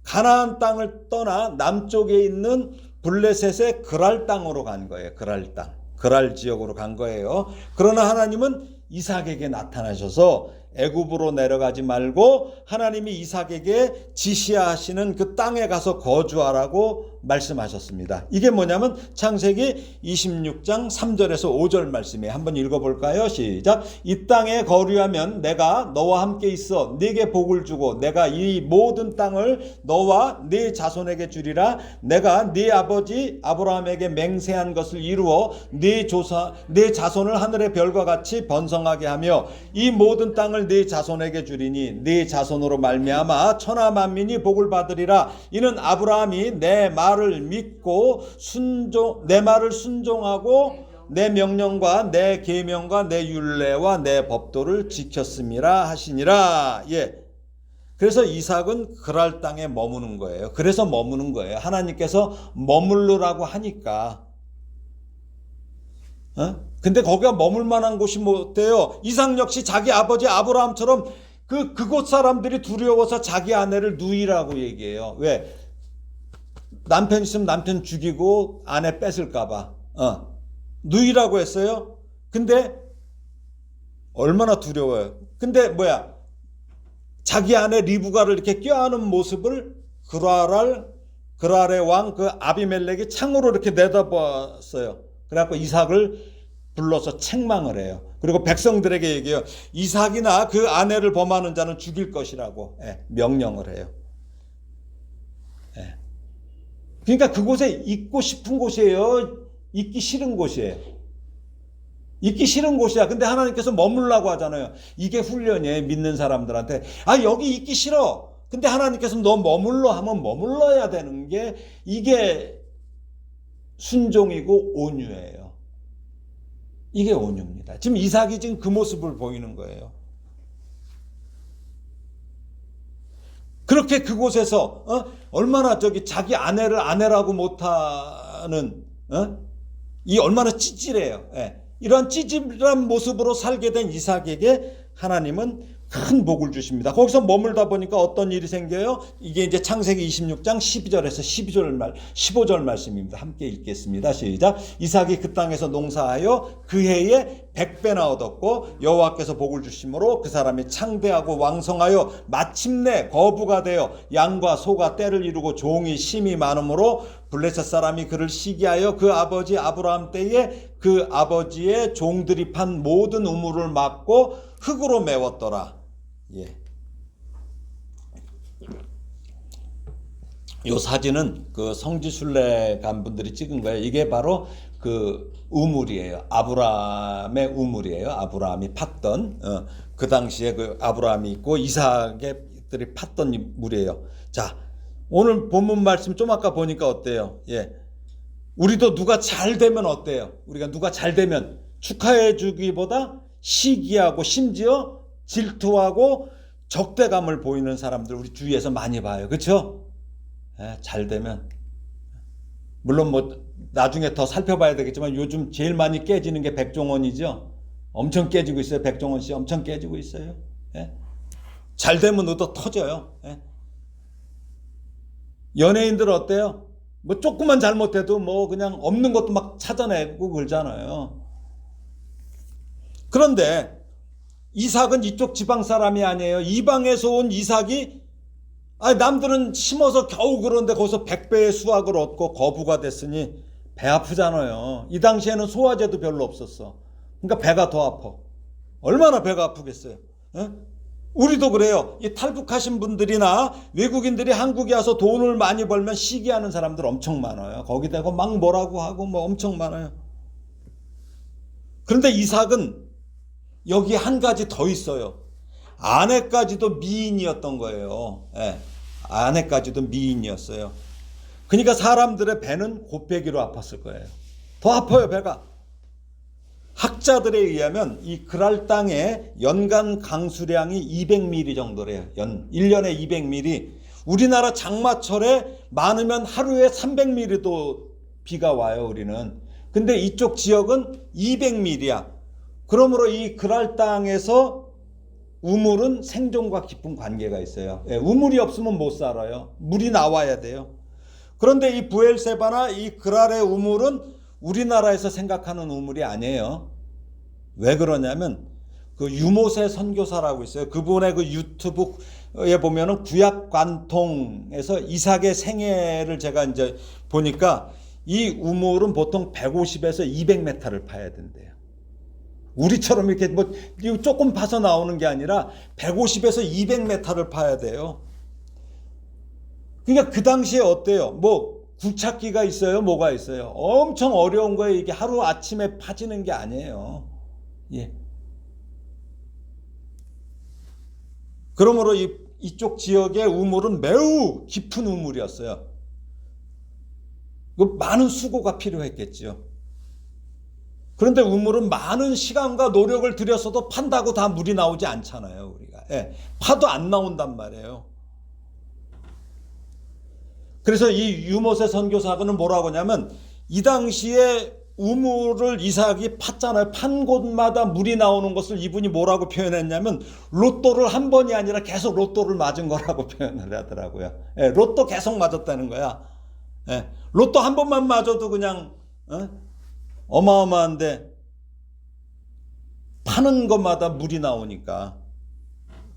가나안 땅을 떠나 남쪽에 있는 블레셋의 그랄 땅으로 간 거예요. 그랄 땅, 그랄 지역으로 간 거예요. 그러나 하나님은 이삭에게 나타나셔서 애굽으로 내려가지 말고 하나님이 이삭에게 지시하시는 그 땅에 가서 거주하라고 말씀하셨습니다. 이게 뭐냐면 창세기 26장 3절에서 5절 말씀이에요. 한번 읽어볼까요? 시작. 이 땅에 거류하면 내가 너와 함께 있어 네게 복을 주고 내가 이 모든 땅을 너와 네 자손에게 주리라. 내가 네 아버지 아브라함에게 맹세한 것을 이루어 네 자손을 하늘의 별과 같이 번성하게 하며 이 모든 땅을 네 자손에게 주리니 네 자손으로 말미암아 천하 만민이 복을 받으리라. 이는 아브라함이 내 말을 믿고 내 말을 순종하고 내 명령과 내 계명과 내 율례와 내 법도를 지켰음이라 하시니라. 예. 그래서 이삭은 그랄 땅에 머무는 거예요. 그래서 머무는 거예요. 하나님께서 머물르라고 하니까. 근데 거기가 머물 만한 곳이 뭐 어때요? 이삭 역시 자기 아버지 아브라함처럼 그곳 사람들이 두려워서 자기 아내를 누이라고 얘기해요. 왜? 남편 있으면 남편 죽이고 아내 뺏을까봐 누이라고 했어요. 근데 얼마나 두려워요. 근데 뭐야? 자기 아내 리브가를 이렇게 껴안은 모습을 그랄의 왕 그 아비멜렉이 창으로 이렇게 내다봤어요. 그래갖고 이삭을 불러서 책망을 해요. 그리고 백성들에게 얘기해요. 이삭이나 그 아내를 범하는 자는 죽일 것이라고 명령을 해요. 그러니까 그곳에 있고 싶은 곳이에요. 있기 싫은 곳이에요. 있기 싫은 곳이야. 근데 하나님께서 머물라고 하잖아요. 이게 훈련이에요. 믿는 사람들한테. 여기 있기 싫어. 근데 하나님께서 너 머물러 하면 머물러야 되는 게 이게 순종이고 온유예요. 이게 온유입니다. 지금 이삭이 지금 그 모습을 보이는 거예요. 그렇게 그곳에서 얼마나 자기 아내를 아내라고 못하는 이 얼마나 찌질해요. 예. 이런 찌질한 모습으로 살게 된 이삭에게 하나님은 큰 복을 주십니다. 거기서 머물다 보니까 어떤 일이 생겨요? 이게 이제 창세기 26장 12절에서 15절 말씀입니다. 함께 읽겠습니다. 시작. 이삭이 그 땅에서 농사하여 그 해에 100배나 얻었고 여호와께서 복을 주심으로 그 사람이 창대하고 왕성하여 마침내 거부가 되어 양과 소가 떼를 이루고 종이 심이 많으므로 블레셋 사람이 그를 시기하여 그 아버지 아브라함 때에 그 아버지의 종들이 판 모든 우물을 막고 흙으로 메웠더라. 예. 이 사진은 그 성지순례 간 분들이 찍은 거예요. 이게 바로 그 우물이에요. 아브라함의 우물이에요. 아브라함이 팠던 그 당시에 그 아브라함이 있고 이삭들이 팠던 물이에요. 자, 오늘 본문 말씀 좀 아까 보니까 어때요? 예. 우리도 누가 잘 되면 어때요? 우리가 누가 잘 되면 축하해 주기보다 시기하고 심지어 질투하고 적대감을 보이는 사람들 우리 주위에서 많이 봐요. 그렇죠? 예, 잘 되면 물론 뭐 나중에 더 살펴봐야 되겠지만 요즘 제일 많이 깨지는 게 백종원이죠. 엄청 깨지고 있어요. 백종원 씨 엄청 깨지고 있어요. 예? 잘 되면 너도 터져요. 예? 연예인들 어때요? 뭐 조금만 잘못해도 뭐 그냥 없는 것도 막 찾아내고 그러잖아요. 그런데 이삭은 이쪽 지방 사람이 아니에요. 이방에서 온 이삭이 남들은 심어서 겨우 그런데 거기서 100배의 수확을 얻고 거부가 됐으니 배 아프잖아요. 이 당시에는 소화제도 별로 없었어. 그러니까 배가 더 아파. 얼마나 배가 아프겠어요. 에? 우리도 그래요. 이 탈북하신 분들이나 외국인들이 한국에 와서 돈을 많이 벌면 시기하는 사람들 엄청 많아요. 거기 대고 막 뭐라고 하고 뭐 엄청 많아요. 그런데 이삭은 여기 한 가지 더 있어요. 아내까지도 미인이었던 거예요. 예, 아내까지도 미인이었어요. 그러니까 사람들의 배는 곱배기로 아팠을 거예요. 더 아파요, 배가. 학자들에 의하면 이 그랄 땅의 연간 강수량이 200mm 정도래요. 1년에 200mm. 우리나라 장마철에 많으면 하루에 300mm도 비가 와요, 우리는. 근데 이쪽 지역은 200mm야. 그러므로 이 그랄 땅에서 우물은 생존과 깊은 관계가 있어요. 예, 우물이 없으면 못 살아요. 물이 나와야 돼요. 그런데 이 부엘세바나 이 그랄의 우물은 우리나라에서 생각하는 우물이 아니에요. 왜 그러냐면 그 유모세 선교사라고 있어요. 그분의 그 유튜브에 보면은 구약관통에서 이삭의 생애를 제가 이제 보니까 이 우물은 보통 150에서 200m를 파야 된대요. 우리처럼 이렇게 뭐 조금 파서 나오는 게 아니라 150에서 200m를 파야 돼요. 그러니까 그 당시에 어때요? 뭐 굴착기가 있어요? 뭐가 있어요? 엄청 어려운 거예요. 이게 하루 아침에 파지는 게 아니에요. 예. 그러므로 이쪽 지역의 우물은 매우 깊은 우물이었어요. 많은 수고가 필요했겠지요. 그런데 우물은 많은 시간과 노력을 들여서도 판다고 다 물이 나오지 않잖아요, 우리가. 예, 파도 안 나온단 말이에요. 그래서 이 유모세 선교사는 뭐라고 하냐면 이 당시에 우물을 이삭이 팠잖아요. 판 곳마다 물이 나오는 것을 이분이 뭐라고 표현했냐면 로또를 한 번이 아니라 계속 로또를 맞은 거라고 표현을 하더라고요. 예, 로또 계속 맞았다는 거야. 예, 로또 한 번만 맞아도 그냥 어마어마한데 파는 것마다 물이 나오니까.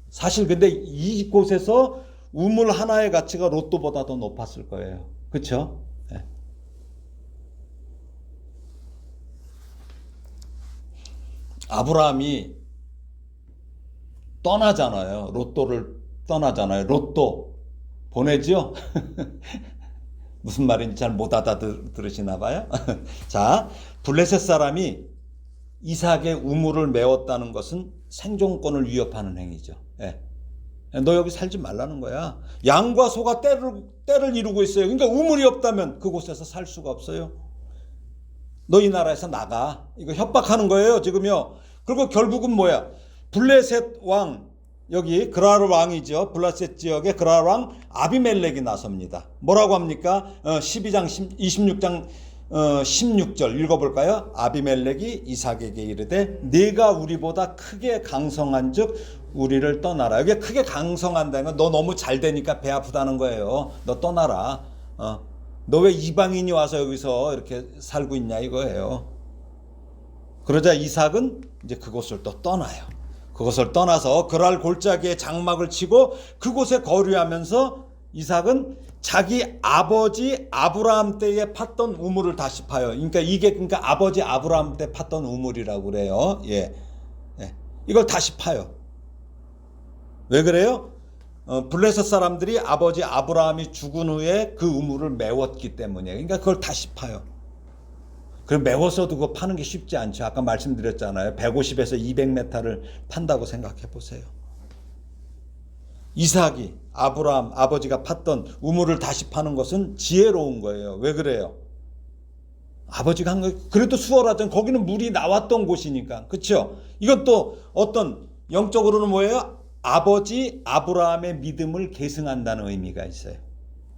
사실 근데 이곳에서 우물 하나의 가치가 로또보다 더 높았을 거예요. 그렇죠? 네. 아브라함이 떠나잖아요. 로또를 떠나잖아요. 로또 보내죠? 무슨 말인지 잘 못 알아들으시나 봐요. 자, 블레셋 사람이 이삭의 우물을 메웠다는 것은 생존권을 위협하는 행위죠. 예. 너 여기 살지 말라는 거야. 양과 소가 떼를 이루고 있어요. 그러니까 우물이 없다면 그곳에서 살 수가 없어요. 너 이 나라에서 나가. 이거 협박하는 거예요, 지금요. 그리고 결국은 뭐야? 블레셋 왕, 여기 그랄 왕이죠. 블레셋 지역의 그랄 왕 아비멜렉이 나섭니다. 뭐라고 합니까? 12장 26장 16절 읽어볼까요? 아비멜렉이 이삭에게 이르되 네가 우리보다 크게 강성한즉 우리를 떠나라. 여기 크게 강성한다는 건 너 너무 잘 되니까 배 아프다는 거예요. 너 떠나라. 너 왜 이방인이 와서 여기서 이렇게 살고 있냐 이거예요. 그러자 이삭은 이제 그곳을 또 떠나요. 그곳을 떠나서 그랄 골짜기에 장막을 치고 그곳에 거류하면서 이삭은 자기 아버지 아브라함 때에 팠던 우물을 다시 파요. 그러니까 아버지 아브라함 때 팠던 우물이라고 그래요. 예. 이걸 다시 파요. 왜 그래요? 블레셋 사람들이 아버지 아브라함이 죽은 후에 그 우물을 메웠기 때문이에요. 그러니까 그걸 다시 파요. 그럼 메워서도 그거 파는 게 쉽지 않죠. 아까 말씀드렸잖아요. 150에서 200m를 판다고 생각해 보세요. 이삭이 아브라함 아버지가 팠던 우물을 다시 파는 것은 지혜로운 거예요. 왜 그래요? 아버지가 한 거 그래도 수월하잖아요. 거기는 물이 나왔던 곳이니까. 그렇죠? 이건 또 어떤 영적으로는 뭐예요? 아버지 아브라함의 믿음을 계승한다는 의미가 있어요.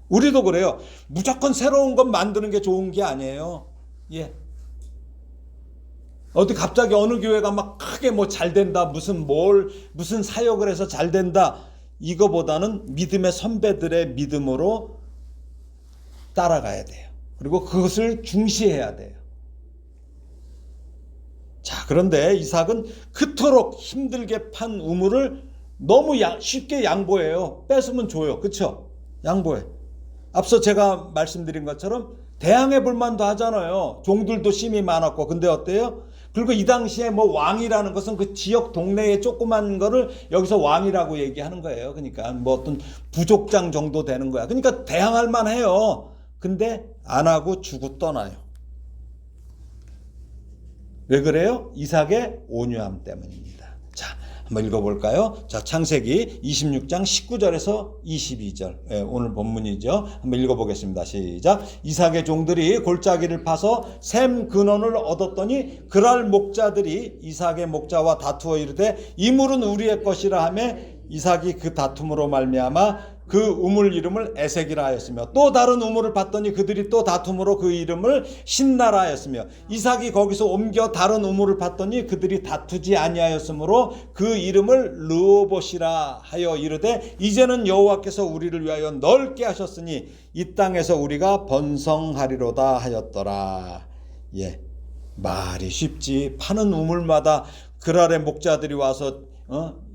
우리도 그래요. 무조건 새로운 것 만드는 게 좋은 게 아니에요. 예. 어디 갑자기 어느 교회가 막 크게 뭐 잘 된다, 무슨 사역을 해서 잘 된다, 이거보다는 믿음의 선배들의 믿음으로 따라가야 돼요. 그리고 그것을 중시해야 돼요. 자, 그런데 이삭은 그토록 힘들게 판 우물을 너무 쉽게 양보해요. 뺏으면 줘요. 그렇죠? 양보해. 앞서 제가 말씀드린 것처럼 대항해 볼만도 하잖아요. 종들도 심이 많았고. 근데 어때요? 그리고 이 당시에 뭐 왕이라는 것은 그 지역 동네의 조그만 거를 여기서 왕이라고 얘기하는 거예요. 그러니까 뭐 어떤 부족장 정도 되는 거야. 그러니까 대항할 만해요. 근데 안 하고 주고 떠나요. 왜 그래요? 이삭의 온유함 때문입니다. 자, 한번 읽어볼까요? 자, 창세기 26장 19절에서 22절. 오늘 본문이죠. 한번 읽어보겠습니다. 시작. 이삭의 종들이 골짜기를 파서 샘 근원을 얻었더니 그랄 목자들이 이삭의 목자와 다투어 이르되 이 물은 우리의 것이라 하며 이삭이 그 다툼으로 말미암아 그 우물 이름을 에색이라 하였으며 또 다른 우물을 봤더니 그들이 또 다툼으로 그 이름을 신나라 하였으며 이삭이 거기서 옮겨 다른 우물을 봤더니 그들이 다투지 아니하였으므로 그 이름을 르호봇이라 하여 이르되 이제는 여호와께서 우리를 위하여 넓게 하셨으니 이 땅에서 우리가 번성하리로다 하였더라. 예, 말이 쉽지. 파는 우물마다 그랄의 목자들이 와서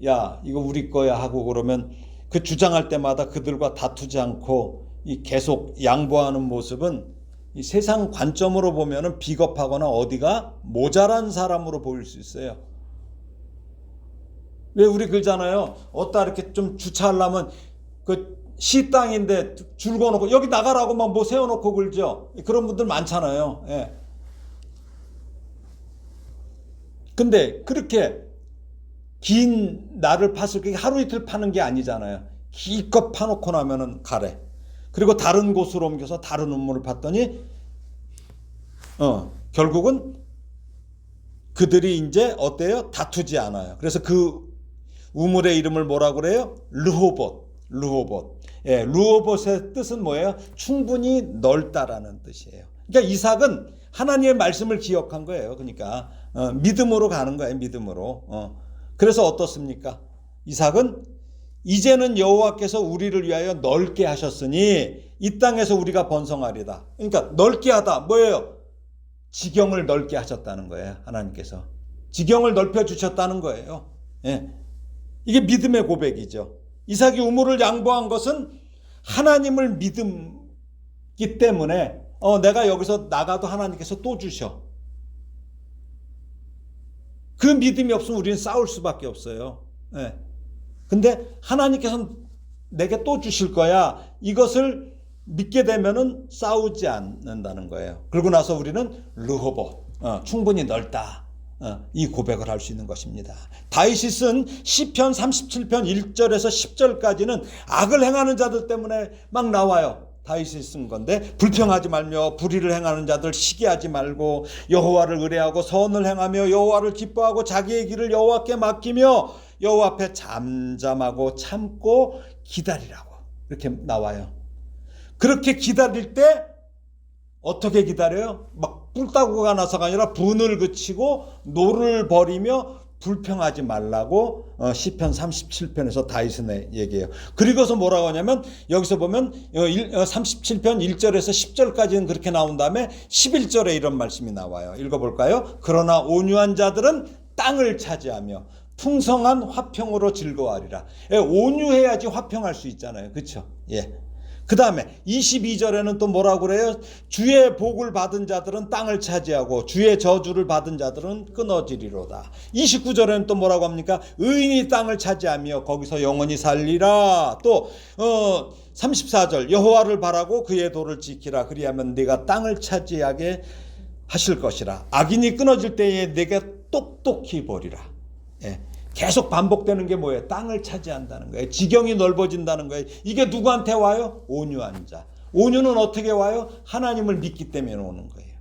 야 이거 우리 거야 하고 그러면 그 주장할 때마다 그들과 다투지 않고 이 계속 양보하는 모습은 이 세상 관점으로 보면은 비겁하거나 어디가 모자란 사람으로 보일 수 있어요. 왜 우리 그러잖아요. 어디다 이렇게 좀 주차하려면 그 시 땅인데 줄 거놓고 여기 나가라고 막 뭐 세워놓고 그러죠. 그런 분들 많잖아요. 예. 근데 그렇게 긴 날을 팠을 게 하루 이틀 파는 게 아니잖아요. 기껏 파놓고 나면은 가래. 그리고 다른 곳으로 옮겨서 다른 우물을 팠더니 결국은 그들이 이제 어때요? 다투지 않아요. 그래서 그 우물의 이름을 뭐라고 그래요? 르호봇. 예, 르호봇의 뜻은 뭐예요? 충분히 넓다라는 뜻이에요. 그러니까 이삭은 하나님의 말씀을 기억한 거예요. 그러니까 믿음으로 가는 거예요. 믿음으로. 그래서 어떻습니까? 이삭은 이제는 여호와께서 우리를 위하여 넓게 하셨으니 이 땅에서 우리가 번성하리다. 그러니까 넓게 하다 뭐예요? 지경을 넓게 하셨다는 거예요. 하나님께서 지경을 넓혀 주셨다는 거예요. 예. 이게 믿음의 고백이죠. 이삭이 우물을 양보한 것은 하나님을 믿기 때문에 내가 여기서 나가도 하나님께서 또 주셔. 그 믿음이 없으면 우리는 싸울 수밖에 없어요. 예. 근데 하나님께서는 내게 또 주실 거야. 이것을 믿게 되면은 싸우지 않는다는 거예요. 그러고 나서 우리는 르호봇, 충분히 넓다. 이 고백을 할 수 있는 것입니다. 다윗이 쓴 시편 37편 1절에서 10절까지는 악을 행하는 자들 때문에 막 나와요. 다윗이 쓴 건데, 불평하지 말며 불의를 행하는 자들 시기하지 말고 여호와를 의뢰하고 선을 행하며 여호와를 기뻐하고 자기의 길을 여호와께 맡기며 여호와 앞에 잠잠하고 참고 기다리라고 이렇게 나와요. 그렇게 기다릴 때 어떻게 기다려요? 막 뿔따구가 나서가 아니라 분을 그치고 노를 버리며 불평하지 말라고 시편 37편에서 다윗은 얘기해요. 그리고서 뭐라고 하냐면 여기서 보면 37편 1절에서 10절까지는 그렇게 나온 다음에 11절에 이런 말씀이 나와요. 읽어볼까요? 그러나 온유한 자들은 땅을 차지하며 풍성한 화평으로 즐거워하리라. 온유해야지 화평할 수 있잖아요. 그렇죠? 예. 그 다음에 22절에는 또 뭐라고 그래요? 주의 복을 받은 자들은 땅을 차지하고 주의 저주를 받은 자들은 끊어지리로다. 29절에는 또 뭐라고 합니까? 의인이 땅을 차지하며 거기서 영원히 살리라. 또 34절 여호와를 바라고 그의 도를 지키라. 그리하면 네가 땅을 차지하게 하실 것이라. 악인이 끊어질 때에 네가 똑똑히 보리라. 예. 계속 반복되는 게 뭐예요? 땅을 차지한다는 거예요. 지경이 넓어진다는 거예요. 이게 누구한테 와요? 온유한 자. 온유는 어떻게 와요? 하나님을 믿기 때문에 오는 거예요.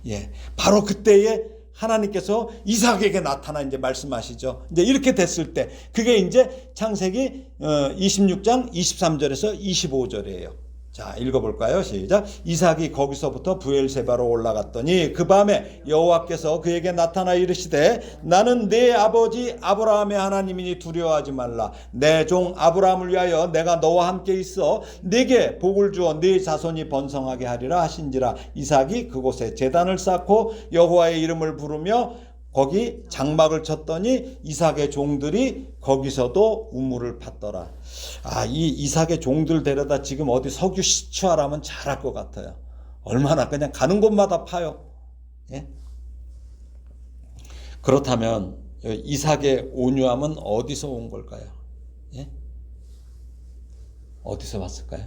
예, 바로 그때에 하나님께서 이삭에게 나타나 이제 말씀하시죠. 이제 이렇게 됐을 때 그게 이제 창세기 26장 23절에서 25절이에요. 자, 읽어볼까요? 시작. 이삭이 거기서부터 브엘세바로 올라갔더니 그 밤에 여호와께서 그에게 나타나 이르시되 나는 네 아버지 아브라함의 하나님이니 두려워하지 말라. 내 종 아브라함을 위하여 내가 너와 함께 있어 네게 복을 주어 네 자손이 번성하게 하리라 하신지라. 이삭이 그곳에 제단을 쌓고 여호와의 이름을 부르며 거기 장막을 쳤더니 이삭의 종들이 거기서도 우물을 팠더라. 이 이삭의 종들 데려다 지금 어디 석유 시추하라면 잘할 것 같아요. 얼마나 그냥 가는 곳마다 파요. 예? 그렇다면 이삭의 온유함은 어디서 온 걸까요? 예? 어디서 왔을까요?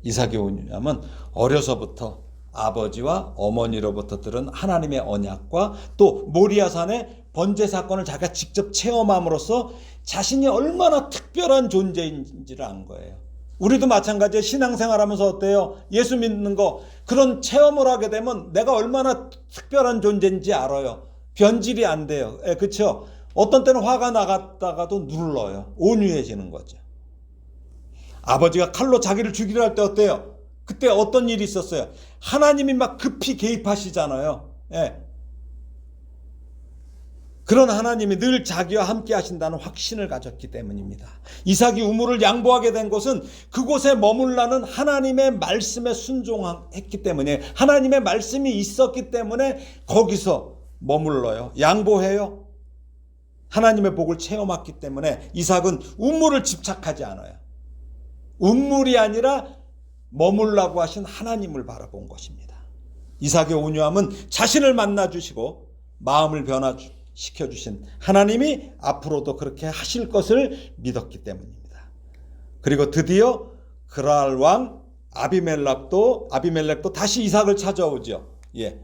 이삭의 온유함은 어려서부터 아버지와 어머니로부터 들은 하나님의 언약과 또 모리아산의 번제 사건을 자기가 직접 체험함으로써 자신이 얼마나 특별한 존재인지를 안 거예요. 우리도 마찬가지예요. 신앙생활하면서 어때요? 예수 믿는 거 그런 체험을 하게 되면 내가 얼마나 특별한 존재인지 알아요. 변질이 안 돼요. 그렇죠? 어떤 때는 화가 나갔다가도 눌러요. 온유해지는 거죠. 아버지가 칼로 자기를 죽이려 할 때 어때요? 그때 어떤 일이 있었어요? 하나님이 막 급히 개입하시잖아요. 예. 그런 하나님이 늘 자기와 함께 하신다는 확신을 가졌기 때문입니다. 이삭이 우물을 양보하게 된 곳은 그곳에 머물라는 하나님의 말씀에 순종했기 때문에, 하나님의 말씀이 있었기 때문에 거기서 머물러요. 양보해요. 하나님의 복을 체험했기 때문에 이삭은 우물을 집착하지 않아요. 우물이 아니라 머물라고 하신 하나님을 바라본 것입니다. 이삭의 온유함은 자신을 만나주시고 마음을 변화시켜주신 하나님이 앞으로도 그렇게 하실 것을 믿었기 때문입니다. 그리고 드디어 그랄 왕 아비멜렉도 다시 이삭을 찾아오죠. 예,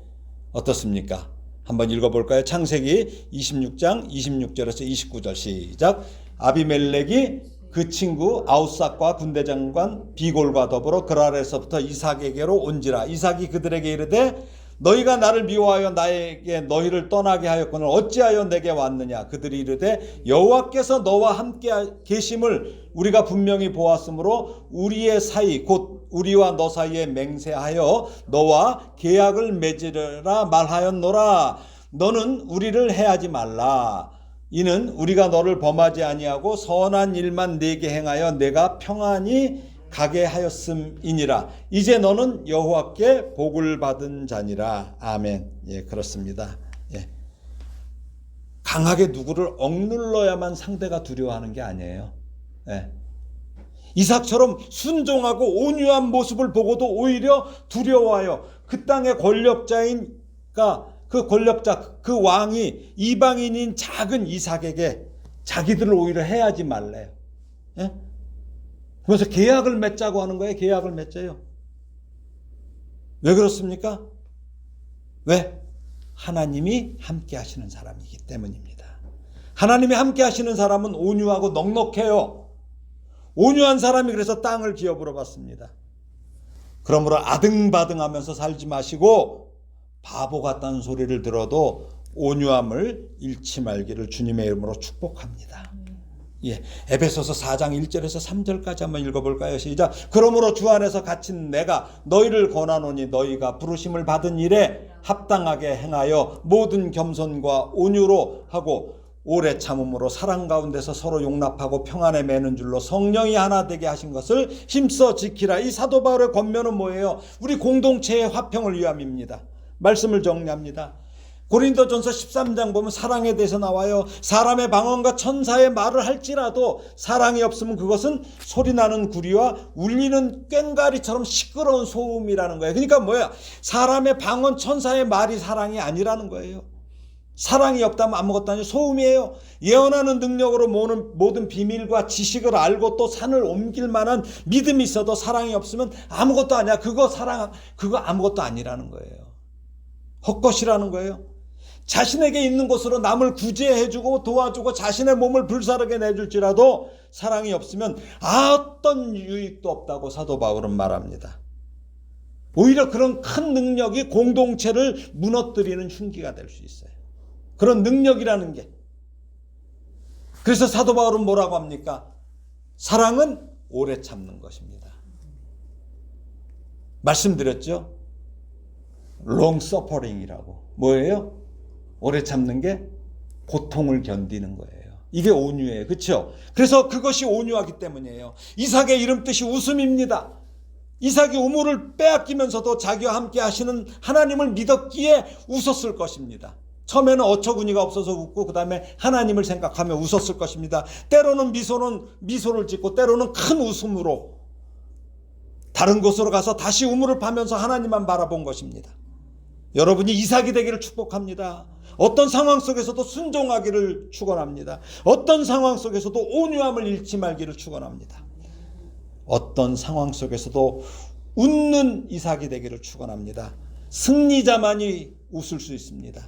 어떻습니까? 한번 읽어볼까요? 창세기 26장 26절에서 29절 시작. 아비멜렉이 그 친구 아우삭과 군대장관 비골과 더불어 그랄에서부터 이삭에게로 온지라. 이삭이 그들에게 이르되 너희가 나를 미워하여 나에게 너희를 떠나게 하였거늘 어찌하여 내게 왔느냐. 그들이 이르되 여호와께서 너와 함께 계심을 우리가 분명히 보았으므로 우리의 사이 곧 우리와 너 사이에 맹세하여 너와 계약을 맺으라 말하였노라. 너는 우리를 해하지 말라. 이는 우리가 너를 범하지 아니하고 선한 일만 네게 행하여 내가 평안히 가게 하였음이니라. 이제 너는 여호와께 복을 받은 자니라. 아멘. 예, 그렇습니다. 예. 강하게 누구를 억눌러야만 상대가 두려워하는 게 아니에요. 예. 이삭처럼 순종하고 온유한 모습을 보고도 오히려 두려워하여 그 땅의 권력자인가 그 권력자, 그 왕이 이방인인 작은 이삭에게 자기들을 오히려 해하지 말래요. 예? 그래서 계약을 맺자고 하는 거예요. 계약을 맺자요. 왜 그렇습니까? 왜? 하나님이 함께 하시는 사람이기 때문입니다. 하나님이 함께 하시는 사람은 온유하고 넉넉해요. 온유한 사람이 그래서 땅을 기업으로 받습니다. 그러므로 아등바등하면서 살지 마시고 바보 같다는 소리를 들어도 온유함을 잃지 말기를 주님의 이름으로 축복합니다. 예, 에베소서 4장 1절에서 3절까지 한번 읽어볼까요? 시작. 그러므로 주 안에서 갇힌 내가 너희를 권하노니 너희가 부르심을 받은 일에 합당하게 행하여 모든 겸손과 온유로 하고 오래 참음으로 사랑 가운데서 서로 용납하고 평안에 매는 줄로 성령이 하나 되게 하신 것을 힘써 지키라. 이 사도 바울의 권면은 뭐예요? 우리 공동체의 화평을 위함입니다. 말씀을 정리합니다. 고린도전서 13장 보면 사랑에 대해서 나와요. 사람의 방언과 천사의 말을 할지라도 사랑이 없으면 그것은 소리나는 구리와 울리는 꽹과리처럼 시끄러운 소음이라는 거예요. 그러니까 뭐야? 사람의 방언, 천사의 말이 사랑이 아니라는 거예요. 사랑이 없다면 아무것도 아니에요. 소음이에요. 예언하는 능력으로 모든 비밀과 지식을 알고 또 산을 옮길 만한 믿음이 있어도 사랑이 없으면 아무것도 아니야. 그거 아무것도 아니라는 거예요. 헛것이라는 거예요. 자신에게 있는 것으로 남을 구제해주고 도와주고 자신의 몸을 불사르게 내줄지라도 사랑이 없으면 어떤 유익도 없다고 사도 바울은 말합니다. 오히려 그런 큰 능력이 공동체를 무너뜨리는 흉기가 될 수 있어요. 그런 능력이라는 게. 그래서 사도 바울은 뭐라고 합니까? 사랑은 오래 참는 것입니다. 말씀드렸죠? long suffering이라고. 뭐예요? 오래 참는 게 고통을 견디는 거예요. 이게 온유예요. 그렇죠? 그래서 그것이 온유하기 때문이에요. 이삭의 이름 뜻이 웃음입니다. 이삭이 우물을 빼앗기면서도 자기와 함께 하시는 하나님을 믿었기에 웃었을 것입니다. 처음에는 어처구니가 없어서 웃고 그 다음에 하나님을 생각하며 웃었을 것입니다. 때로는 미소를 짓고 때로는 큰 웃음으로 다른 곳으로 가서 다시 우물을 파면서 하나님만 바라본 것입니다. 여러분이 이삭이 되기를 축복합니다. 어떤 상황 속에서도 순종하기를 축원합니다. 어떤 상황 속에서도 온유함을 잃지 말기를 축원합니다. 어떤 상황 속에서도 웃는 이삭이 되기를 축원합니다. 승리자만이 웃을 수 있습니다.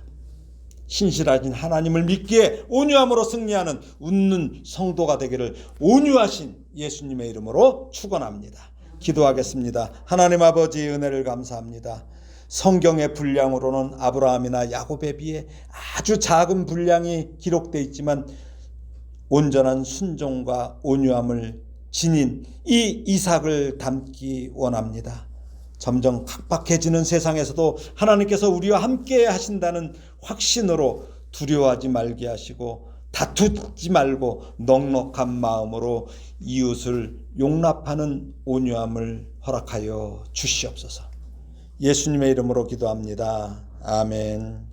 신실하신 하나님을 믿기에 온유함으로 승리하는 웃는 성도가 되기를 온유하신 예수님의 이름으로 축원합니다. 기도하겠습니다. 하나님 아버지 은혜를 감사합니다. 성경의 분량으로는 아브라함이나 야곱에 비해 아주 작은 분량이 기록되어 있지만 온전한 순종과 온유함을 지닌 이 이삭을 담기 원합니다. 점점 각박해지는 세상에서도 하나님께서 우리와 함께 하신다는 확신으로 두려워하지 말게 하시고 다투지 말고 넉넉한 마음으로 이웃을 용납하는 온유함을 허락하여 주시옵소서. 예수님의 이름으로 기도합니다. 아멘.